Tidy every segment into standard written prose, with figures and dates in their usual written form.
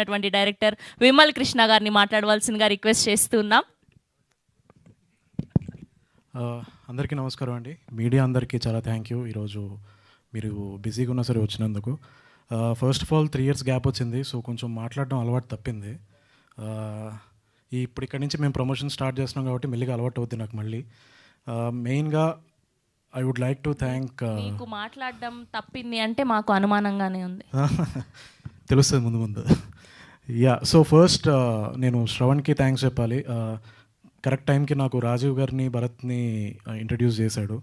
అటువంటి డైరెక్టర్ విమల్ కృష్ణ గారిని మాట్లాడవలసిందిగా రిక్వెస్ట్ చేస్తున్నాం. అందరికీ నమస్కారం అండి. మీడియా అందరికీ చాలా థ్యాంక్ యూ. ఈరోజు మీరు బిజీగా ఉన్నా సరే వచ్చినందుకు. First of all 3 years gap వచ్చింది, సో కొంచెం మాట్లాడడం అలవాటు తప్పింది. ఇప్పుడు ఇక్కడి నుంచి మేము ప్రమోషన్ స్టార్ట్ చేస్తున్నాం కాబట్టి మెల్లిగా అలవాటు అవుద్ది నాకు మళ్ళీ. మెయిన్గా I would like to thank. మీకు మాట్లాడడం తప్పింది అంటే మాకు అనుమానంగానే ఉంది. తెలుస్తుంది ముందు ముందు. సో ఫస్ట్ నేను శ్రవణ్కి థ్యాంక్స్ చెప్పాలి. కరెక్ట్ టైంకి నాకు రాజీవ్ గారిని భరత్ని ఇంట్రడ్యూస్ చేశాడు.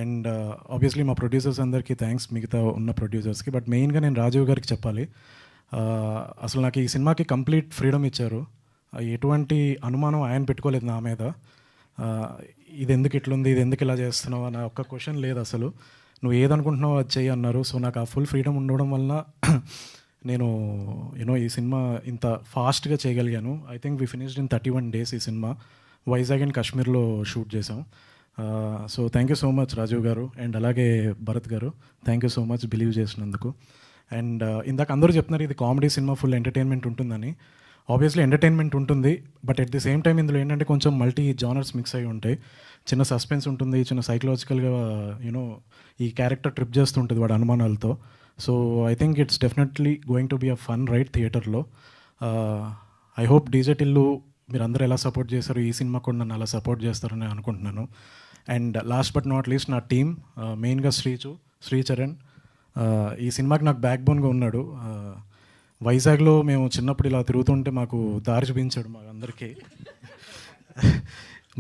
అండ్ ఆబ్వియస్లీ మా ప్రొడ్యూసర్స్ అందరికీ థ్యాంక్స్, మిగతా ఉన్న ప్రొడ్యూసర్స్కి. బట్ మెయిన్గా నేను రాజీవ్ గారికి చెప్పాలి. అసలు నాకు ఈ సినిమాకి కంప్లీట్ ఫ్రీడమ్ ఇచ్చారు. ఎటువంటి అనుమానం ఆయన పెట్టుకోలేదు నా మీద. ఇది ఎందుకు ఇట్లుంది, ఇది ఎందుకు ఇలా చేస్తున్నావు అన్న ఒక్క క్వశ్చన్ లేదు అసలు. నువ్వు ఏదనుకుంటున్నావు అది చెయ్యి అన్నారు. సో నాకు ఆ ఫుల్ ఫ్రీడమ్ ఉండడం వల్ల నేను ఈ సినిమా ఇంత ఫాస్ట్గా చేయగలిగాను. I think we finished in 31 days ఈ సినిమా. వైజాగ్ అండ్ కాశ్మీర్లో షూట్ చేసాం. So thank you so much Rajiv garu. And అలాగే Bharat garu, thank you so much believe చేసినందుకు. అండ్ ఇందాక అందరూ చెప్తున్నారు ఇది కామెడీ సినిమా, ఫుల్ ఎంటర్టైన్మెంట్ ఉంటుందని. ఆబ్వియస్లీ ఎంటర్టైన్మెంట్ ఉంటుంది, but at the same time ఇందులో ఏంటంటే కొంచెం మల్టీ జానర్స్ మిక్స్ అయి ఉంటాయి. చిన్న సస్పెన్స్ ఉంటుంది, చిన్న సైకలాజికల్గా ఈ క్యారెక్టర్ ట్రిప్ చేస్తుంటుంది వాడు అనుమానాలతో. So I think it's definitely going to be a fun ride థియేటర్లో. ఐ హోప్ డీజే టిల్లు మీరు అందరూ ఎలా సపోర్ట్ చేశారు, ఈ సినిమా కూడా నన్ను అలా సపోర్ట్ చేస్తారని అనుకుంటున్నాను. And last but not least నా టీమ్, మెయిన్గా శ్రీచరణ్ ఈ సినిమాకి నాకు బ్యాక్ బోన్గా ఉన్నాడు. వైజాగ్లో మేము చిన్నప్పుడు ఇలా తిరుగుతుంటే మాకు దారి చూపించాడు మా అందరికీ.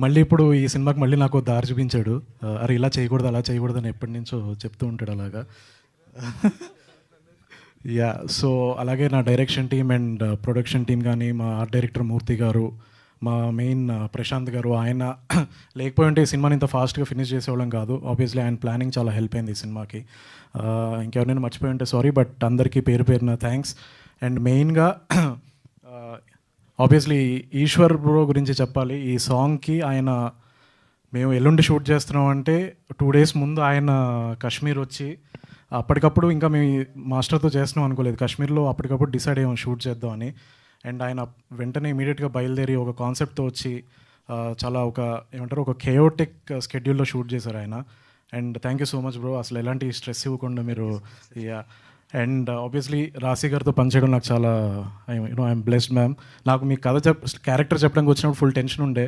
మళ్ళీ ఇప్పుడు ఈ సినిమాకి మళ్ళీ నాకు దారి చూపించాడు. అరే ఇలా చేయకూడదు, అలా చేయకూడదు అని ఎప్పటి నుంచో చెప్తూ ఉంటాడు అలాగా. సో అలాగే నా direction team and production team కానీ, మా ఆర్ట్ డైరెక్టర్ మూర్తి గారు, మా మెయిన్ ప్రశాంత్ గారు, ఆయన లేకపోయి ఉంటే ఈ సినిమాని ఇంత ఫాస్ట్గా ఫినిష్ చేసేవాళ్ళం కాదు. ఆబ్వియస్లీ ఆయన ప్లానింగ్ చాలా హెల్ప్ అయింది ఈ సినిమాకి. ఇంకెవరైనా మర్చిపోయి ఉంటే సారీ, బట్ అందరికీ పేరు పేరున థ్యాంక్స్. అండ్ మెయిన్గా ఆబ్వియస్లీ ఈశ్వర్ బ్రో గురించి చెప్పాలి. ఈ సాంగ్కి ఆయన మేము ఎల్లుండి షూట్ చేస్తున్నాం అంటే 2 days ముందు ఆయన కాశ్మీర్ వచ్చి అప్పటికప్పుడు, ఇంకా మేము మాస్టర్తో చేస్తున్నాం అనుకోలేదు, కాశ్మీర్లో అప్పటికప్పుడు డిసైడ్ అయ్యాం షూట్ చేద్దామని. అండ్ ఆయన వెంటనే ఇమీడియట్గా బయలుదేరి ఒక కాన్సెప్ట్తో వచ్చి చాలా ఒక కేయోటిక్ స్కెడ్యూల్లో షూట్ చేశారు ఆయన. And thank you so much bro, అసలు ఎలాంటి స్ట్రెస్ ఇవ్వకుండా మీరు. అండ్ ఆబ్వియస్లీ రాశి గారితో పనిచేయడం నాకు చాలా ఐఎమ్ బ్లెస్డ్ మ్యామ్. నాకు మీ క్యారెక్టర్ చెప్పడానికి వచ్చినప్పుడు ఫుల్ టెన్షన్ ఉండే,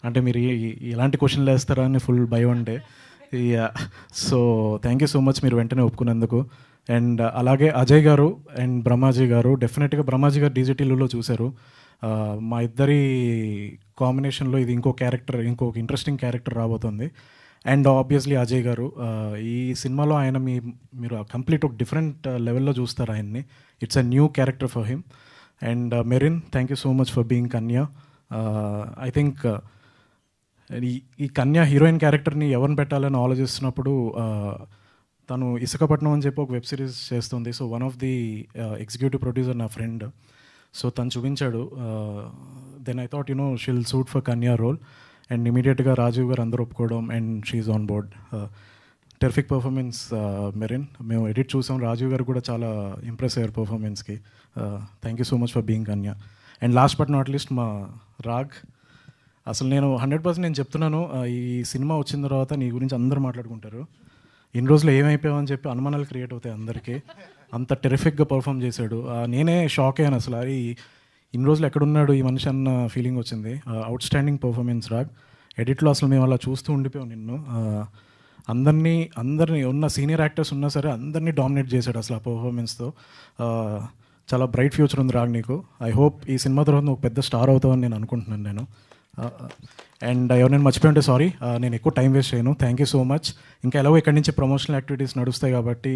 అంటే మీరు ఎలాంటి క్వశ్చన్లు వేస్తారా అని ఫుల్ భయం ఉండే. So thank you so much మీరు వెంటనే ఒప్పుకున్నందుకు. అండ్ అలాగే అజయ్ గారు అండ్ బ్రహ్మాజీ గారు, డెఫినెట్గా బ్రహ్మాజీ గారు డీజీటీలో చూశారు. మా ఇద్దరి కాంబినేషన్లో ఇది ఇంకొక ఇంట్రెస్టింగ్ క్యారెక్టర్ రాబోతుంది. అండ్ ఆబ్వియస్లీ అజయ్ గారు ఈ సినిమాలో ఆయన మీరు కంప్లీట్ ఒక డిఫరెంట్ లెవెల్లో చూస్తారు ఆయన్ని. It's a new character for him. And Merin, thank you so much for being Kanya. I think ఈ కన్యా హీరోయిన్ క్యారెక్టర్ని ఎవరిని పెట్టాలని ఆలోచిస్తున్నప్పుడు తను ఇసుకపట్నం అని చెప్పి ఒక వెబ్ సిరీస్ చేస్తుంది. So one of the executive producer నా ఫ్రెండ్, సో తను చూపించాడు. Then I thought she'll suit for Kanya role. And ఇమీడియట్గా రాజీవ్ గారు అందరూ ఒప్పుకోవడం and she's on board. Terrific performance Merin. మేము ఎడిట్ చూసాం, రాజీవ్ గారు కూడా చాలా ఇంప్రెస్ అయ్యారు పర్ఫార్మెన్స్కి. Thank you so much for being Kanya. And last but not least మా రాగ్. అసలు నేను 100% నేను చెప్తున్నాను, ఈ సినిమా వచ్చిన తర్వాత నీ గురించి అందరూ మాట్లాడుకుంటారు. ఇన్ని రోజులు ఏమైపోయావు అని చెప్పి అనుమానాలు క్రియేట్ అవుతాయి అందరికీ. అంత టెరిఫిక్గా పర్ఫామ్ చేశాడు. నేనే షాక్ అయ్యాను అసలు, అది ఇన్ని రోజులు ఎక్కడున్నాడు ఈ మనిషి అన్న ఫీలింగ్ వచ్చింది. Outstanding performance Raag. ఎడిట్లో అసలు మేము అలా చూస్తూ ఉండిపోయాం నిన్ను. అందరినీ ఉన్న సీనియర్ యాక్టర్స్ ఉన్నా సరే అందరినీ డామినేట్ చేశాడు అసలు ఆ పర్ఫార్మెన్స్తో. చాలా బ్రైట్ ఫ్యూచర్ ఉంది రాగ్ నీకు. ఐ హోప్ ఈ సినిమా తర్వాత నువ్వు పెద్ద స్టార్ అవుతావని నేను అనుకుంటున్నాను నేను. అండ్ ఎవరైనా మర్చిపోయి ఉంటే సారీ, నేను ఎక్కువ టైం వేస్ట్ చేయను. Thank you so much. ఇంకా ఎలాగో ఇక్కడి నుంచి ప్రమోషనల్ యాక్టివిటీస్ నడుస్తాయి కాబట్టి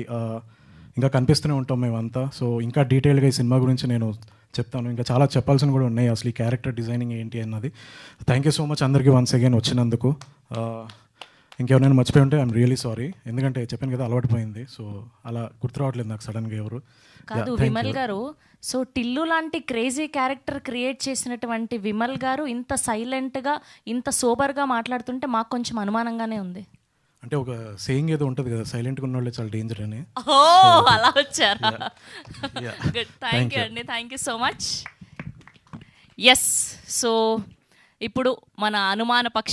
ఇంకా కనిపిస్తూనే ఉంటాం మేమంతా. సో ఇంకా డీటెయిల్గా ఈ సినిమా గురించి నేను చెప్తాను, ఇంకా చాలా చెప్పాల్సిన కూడా ఉన్నాయి అసలు ఈ క్యారెక్టర్ డిజైనింగ్ ఏంటి అన్నది. థ్యాంక్ యూ సో మచ్ అందరికీ వన్స్ అగైన్ వచ్చినందుకు. ఇంకెవరైనా మర్చిపోయి ఉంటే ఐఎమ్ రియలీ సారీ, ఎందుకంటే చెప్పాను కదా అలవాటు పోయింది. సో అలా గుర్తు రావట్లేదు నాకు సడన్గా ఎవరు. కాదు విమల్ గారు, సో టిల్లు లాంటి క్రేజీ క్యారెక్టర్ క్రియేట్ చేసినటువంటి విమల్ గారు ఇంత సైలెంట్గా ఇంత సోబర్గా మాట్లాడుతుంటే మాకు కొంచెం అనుమానంగానే ఉంది. అంటే ఒక సేయింగ్ ఏదో ఉంటుంది కదా, సైలెంట్గా ఉన్న వాళ్ళే చాలా డేంజర్ అని. ఓ అలా వచ్చారా? Yeah. గుడ్, థ్యాంక్ యూ అండి, thank you so much. Yes, so ఇప్పుడు మన అనుమాన పక్షి